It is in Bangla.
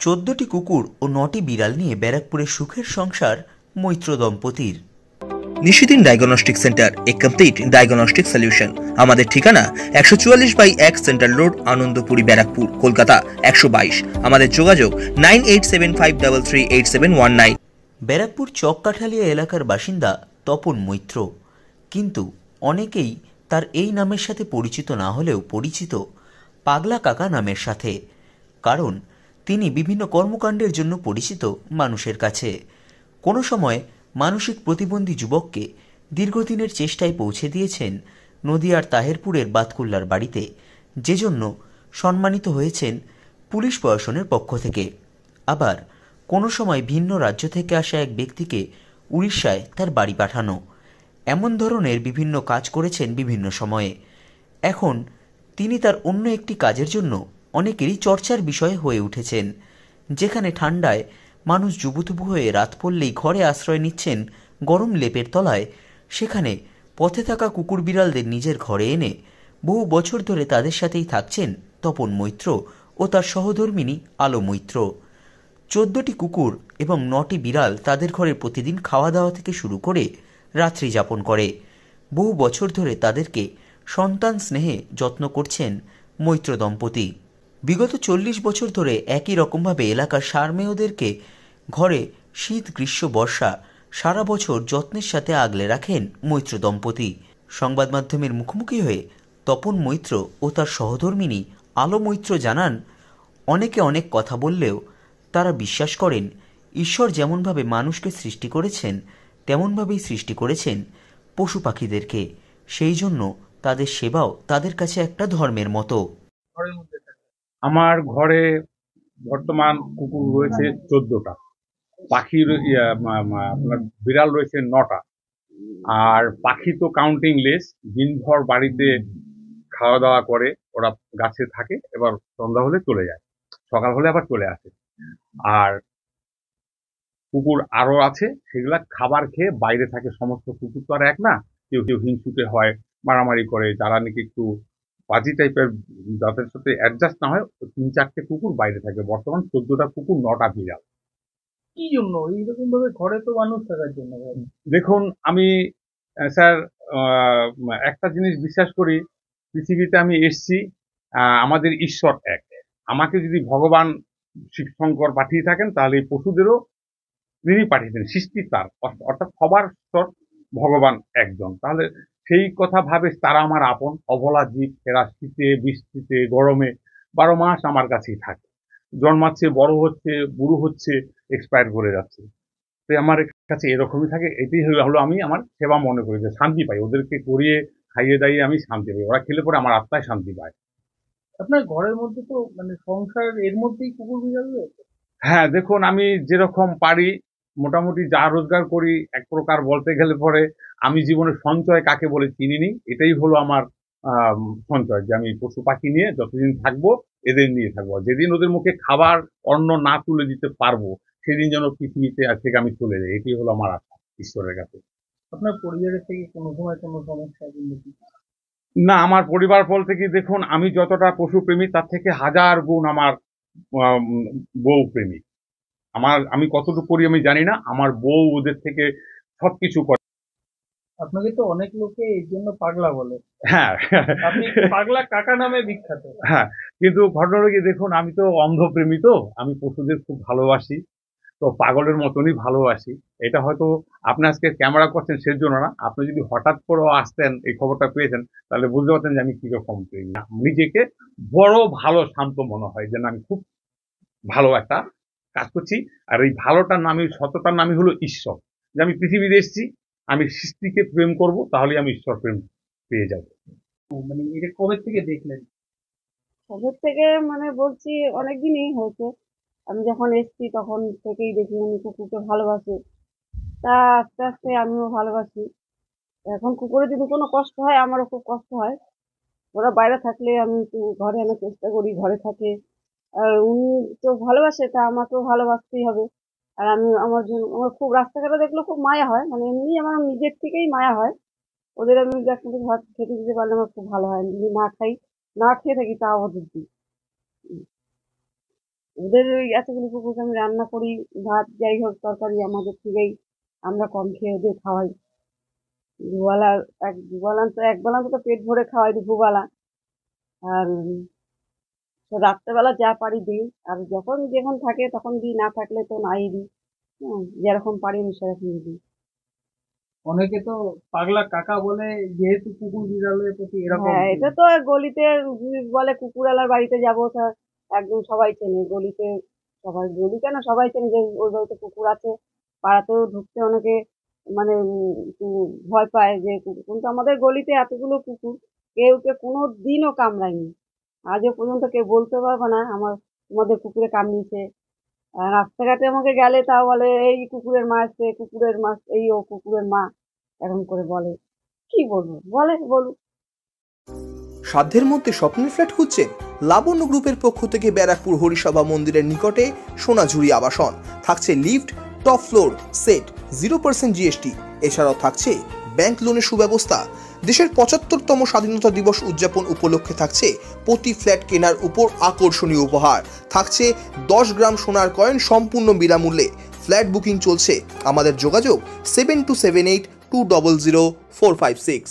14টি কুকুর ও 9টি বিড়াল নিয়ে ব্যারাকপুরে সুখের সংসার মৈত্র দম্পতির। নিশিদিন ডায়াগনস্টিক সেন্টার, এ কমপ্লিট ডায়াগনস্টিক সলিউশন। আমাদের ঠিকানা 144/1 সেন্ট্রাল রোড, আনন্দপুরি, ব্যারাকপুর, কলকাতা 122। আমাদের যোগাযোগ 9875338719। ব্যারাকপুর চককাঠালিয়া এলাকার বাসিন্দা তপন মৈত্র, কিন্তু অনেকেই তার এই নামের সাথে পরিচিত না হলেও পরিচিত পাগলা কাকা নামের সাথে। কারণ তিনি বিভিন্ন কর্মকাণ্ডের জন্য পরিচিত মানুষের কাছে। কোনো সময় মানসিক প্রতিবন্ধী যুবককে দীর্ঘদিনের চেষ্টায় পৌঁছে দিয়েছেন নদিয়ার তাহেরপুরের বাতকুল্লার বাড়িতে, যে জন্য সম্মানিত হয়েছেন পুলিশ প্রশাসনের পক্ষ থেকে। আবার কোনো সময় ভিন্ন রাজ্য থেকে আসা এক ব্যক্তিকে উড়িষ্যায় তার বাড়ি পাঠানো, এমন ধরনের বিভিন্ন কাজ করেছেন বিভিন্ন সময়ে। এখন তিনি তার অন্য একটি কাজের জন্য অনেকেরই চর্চার বিষয় হয়ে উঠেছেন, যেখানে ঠান্ডায় মানুষ জুবুথুবু হয়ে রাত পড়লেই ঘরে আশ্রয় নিচ্ছেন গরম লেপের তলায়, সেখানে পথে থাকা কুকুর বিড়ালদের নিজের ঘরে এনে বহু বছর ধরে তাদের সাথেই থাকছেন তপন মৈত্র ও তার সহধর্মিণী আলো মৈত্র। 14টি কুকুর এবং 9টি বিড়াল তাদের ঘরে প্রতিদিন খাওয়া দাওয়া থেকে শুরু করে রাত্রি যাপন করে। বহু বছর ধরে তাদেরকে সন্তান স্নেহে যত্ন করছেন মৈত্র দম্পতি। বিগত 40 বছর ধরে একই রকমভাবে এলাকার সারমেয়দেরকে ঘরে শীত, গ্রীষ্ম, বর্ষা সারা বছর যত্নের সাথে আগলে রাখেন মৈত্র দম্পতি। সংবাদ মাধ্যমের মুখোমুখি হয়ে তপন মৈত্র ও তার সহধর্মিণী আলো মৈত্র জানান, অনেকে অনেক কথা বললেও তারা বিশ্বাস করেন ঈশ্বর যেমনভাবে মানুষকে সৃষ্টি করেছেন তেমনভাবেই সৃষ্টি করেছেন পশু পাখিদেরকে, সেই জন্য তাদের সেবাও তাদের কাছে একটা ধর্মের মতো। আমার ঘরে বর্তমান কুকুর রয়েছে 14টা, পাখির আপনার বিড়াল রয়েছে 9টা। আর পাখি তো কাউন্টিং লেস, দিনভর বাড়িতে খাওয়া দাওয়া করে, ওরা গাছে থাকে, এবার সন্ধ্যা হলে চলে যায়, সকাল হলে আবার চলে আসে। আর কুকুর আরো আছে, সেগুলা খাবার খেয়ে বাইরে থাকে। সমস্ত কুকুর তো আর এক না, কেউ কেউ হিংসুটে হয়, মারামারি করে, যারা নাকি একটু বাজি টাইপের, যাদের সাথে অ্যাডজাস্ট না হয়, 3-4টে কুকুর বাইরে থাকে। বর্তমান 14টা কুকুর, 9টা বিড়াল। কি জন্য এইরকম ভাবে ঘরে তো মানুষ থাকার জন্য? দেখুন, আমি স্যার একটা জিনিস বিশ্বাস করি, পৃথিবীতে আমি এসছি, আমাদের ঈশ্বর এক। আমাকে যদি ভগবান শিব শঙ্কর পাঠিয়ে থাকেন, তাহলে এই পশুদেরও তিনি পাঠিয়েছেন, সৃষ্টি তার, অর্থাৎ সবার ঈশ্বর ভগবান একজন। তাহলে সেই কথা ভাবে তারা আমার আপন। অবলা জীব, এরা শীতে, বৃষ্টিতে, গরমে 12 মাস আমার কাছেই থাকে, জন্মাচ্ছে, বড় হচ্ছে, বুড়ো হচ্ছে, এক্সপায়ার করে যাচ্ছে। তো আমার কাছে এরকমই থাকে। এটাই হলো আমি আমার সেবা মনে করি, যে শান্তি পাই, ওদেরকে করিয়ে খাইয়ে দাইয়ে আমি শান্তি পাই, ওরা খেলে পরে আমার আত্মায় শান্তি পায়। আপনার ঘরের মধ্যে তো মানে সংসার এর মধ্যেই কুকুর বিড়াল রয়েছে? হ্যাঁ, দেখুন, আমি যেরকম পারি মোটামুটি যা রোজগার করি, এক প্রকার বলতে গেলে পরে আমি জীবনে সঞ্চয় কাকে বলে চিনিনি। এটাই হলো আমার সঞ্চয়, যে আমি পশু পাখি নিয়ে যতদিন থাকবো এদের নিয়ে থাকবো। যেদিন ওদের মুখে খাবার অন্ন না তুলে দিতে পারবো, সেদিন যেন পৃথিবীতে আজ থেকে আমি চলে যাই। এটাই হলো আমার আশা ঈশ্বরের কাছে। আপনার পরিবারের থেকে কোনো সময় কোনো সমস্যা উন্নতি? না, আমার পরিবার বলতে কি, দেখুন, আমি যতটা পশু প্রেমী তার থেকে 1000 গুণ আমার বউ প্রেমী। আমি কতটুকু করি আমি জানি না, আমার বউ ওদের থেকে সবকিছু করে। আপনাকে তো অনেক লোকে এই জন্য পাগলা বলে। হ্যাঁ, আপনি পাগলা কাকা নামে বিখ্যাত। হ্যাঁ, কিন্তু ঘটনাটা কি, দেখুন, আমি তো অন্ধপ্রেমী, তো আমি পশুদের খুব ভালোবাসি, তো পাগলের মতনই ভালোবাসি। এটা হয়তো আপনি আজকে ক্যামেরা করছেন সেজন্য না, আপনি যদি হঠাৎ করে আসতেন, এই খবরটা পেয়েছেন, তাহলে বুঝতে পারতেন যে আমি কিরকম প্রেমী। নিজেকে বড় ভালো শান্ত মনে হয়, যে না, আমি খুব ভালো একটা কাজ করছি। আর এই ভালোটার নামই, সততার নামই হলো ঈশ্বর, যে আমি পৃথিবীতে এসেছি, আমি সৃষ্টিকে প্রেম করব, তাহলে আমি ঈশ্বর প্রেম পেয়ে যাব। মানে এটা কবে থেকে দেখলেন? কবে থেকে মানে বলছি অনেকদিনই হয়েছে। আমি যখন এসেছি তখন থেকেই দেখি উনি কুকুরকে ভালোবাসে। তা আস্তে আস্তে আমিও ভালোবাসি। এখন কুকুরের যদি কোনো কষ্ট হয় আমারও খুব কষ্ট হয়। ওরা বাইরে থাকলে আমি একটু ঘরে আনার চেষ্টা করি, ঘরে থাকে। আর উনি তো ভালোবাসে, তা আমাকেও ভালোবাসতেই হবে। আর আমি আমার জন্য আমার খুব রাস্তাঘাটে দেখলে খুব মায়া হয়, মানে এমনি আমার নিজের থেকেই মায়া হয়। ওদের আমি এক মুঠো ভাত খেতে দিতে পারলে আমার খুব ভালো হয়। আমি যদি না খাই, না খেয়ে থাকি তাও ওদের দিই। ওদের ওই এতগুলো কুকুরকে আমি রান্না করি, ভাত যাই হোক তরকারি আমাদের থেকেই আমরা কম খেয়ে ওদের খাওয়াই। দুবেলা এক বেলা তো পেট ভরে খাওয়াই দুপুরবেলা। আর তো রাত্রেবেলা যা পারি দিই, আর যখন থাকে তখন দিই, না থাকলে তো নাই দিই। যেরকম পারি আমি সেরকম দিই। অনেকে তো পাগলা কাকা বলে, যেহেতু কুকুর বিড়ালের প্রতি এরকম। হ্যাঁ, এটা তো গলিতে যদি বলে কুকুরওয়ালার বাড়িতে যাবো, তা একদম সবাই চেনে গলিতে। সবাই, গলি কেন, সবাই চেনে যে ওই বাড়িতে কুকুর আছে। পাড়াতেও ঢুকতে অনেকে মানে একটু ভয় পায় যে কুকুর, কিন্তু আমাদের গলিতে এতগুলো কুকুর কেউকে কোনো দিনও কামড়ায়নি। আজও পর্যন্ত কেউ বলতে পারবে না তোমাদের কুকুরে কামড়িয়েছে। আর রাস্তাঘাটে আমাকে গেলে তাও বলে এই কুকুরের মা এসছে, কুকুরের মা, এই ও কুকুরের মা, এরকম করে বলে। কি বলবো, বলুক। সাধ্যের মধ্যে স্বপ্নের ফ্ল্যাট খুঁজছেন? লাবণ্য গ্রুপের পক্ষ থেকে ব্যারাকপুর হরিসভা মন্দিরের নিকটে সোনাঝুরি আবাসন। থাকছে lift, top floor, set, 0% GST। এছাড়াও থাকছে ব্যাংক লোনের সুব্যবস্থা। দেশের 75তম স্বাধীনতা দিবস উদযাপন উপলক্ষে থাকছে প্রতি ফ্ল্যাট কেনার উপর আকর্ষণীয় উপহার। থাকছে 10 গ্রাম সোনার কয়েন সম্পূর্ণ বিনামূল্যে। ফ্ল্যাট বুকিং চলছে। আমাদের যোগাযোগ 7278 200 456।